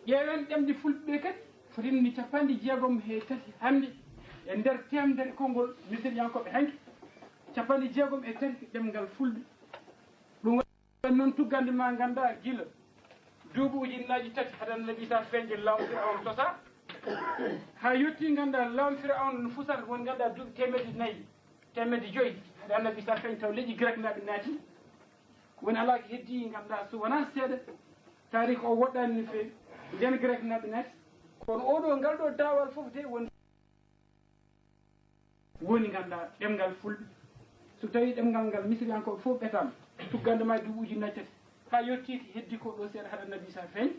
ƴeewen ɗemde fulɓe ɓe kadi fotinni 60 hannde e nder temedere konngol misiriyankoɓe hanki 63 ɗemngal fulɓe ɗum waɗi noon tuggande ma ganda gila duuɓi ujunnaji 3 haɗan nabi sa feñde law Firawna tosa ha yetti ganda law Firawna no fusata won ganda duuɓi 400 500 haɗa annabi sa feñ taw leƴƴi grec naɓe naati woni ala ko heddi ganda so wona seeɗa tarik o woɗɗani no feewi nden grec naɓe naati kono oɗo ngal ɗo dawal foof de woni ganda ɗemgal fulɓe so tawi ɗemgal ngal misiriyankoɓe fof ɓetama tuggande ma duuɓi ujunnaji 3 ha yetti ko heddi ko ɗo seeɗa haɗa nabi sa feeñ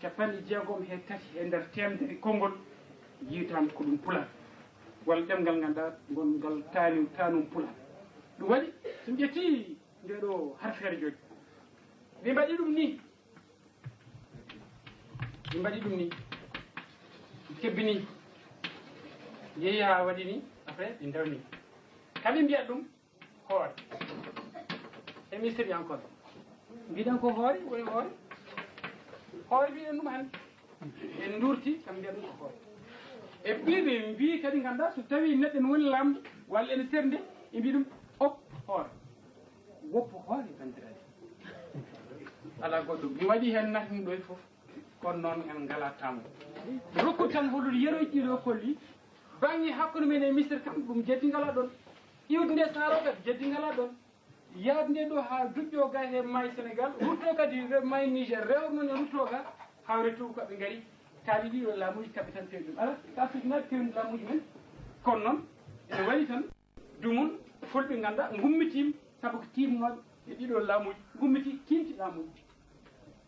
63 e nder temedere konngol yitama ko ɗum pulaar walla ɗemgal ganduɗa gongal tanum pulaar ɗum waɗi somi ƴetti nde ɗo harfere joni ɓe mbaɗi ɗum ni kebbini yeehi ha waɗi ni après ɓe dewni kaɓe mbiyat ɗum hoore e misiriyankoɓe mbiɗen ko hoore woni hoore mbiɗen ɗum hannde en durti kam mbiyat ɗum ko hoore e ɓiɓe mbi kadi ganda so tawi neɗɗo ne woni lamɗo walla ene sernde e mbi ɗum op hoore woppo hoore bandiraɓe ala goɗɗo mi waɗi hen natmi ɗo e foof kono noon en ngala tammo rokku tan holude yeroji ɗiɗo kolli banggue hakkude men e misre kam ɗum jeddi ngala ɗon iwde nde saaro kadi jeddi ngala ɗon yaade nde ɗo ha duƴƴo ga e maayi Sénégal rutto kadi maayi Niger rewre noon e rutto ga hawre to koɓe gaari taali ɗiɗo laamuji kaɓe tan pewi ɗum ala Afrique naɓe pewni laamuji men kono noon ene waɗi tan dumum fulɓe ganda gummitima saabu ko timnoɓe e ɗiɗo laamuji gummiti kimti laamuji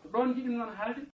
ko ɗon jiɗi noon haalde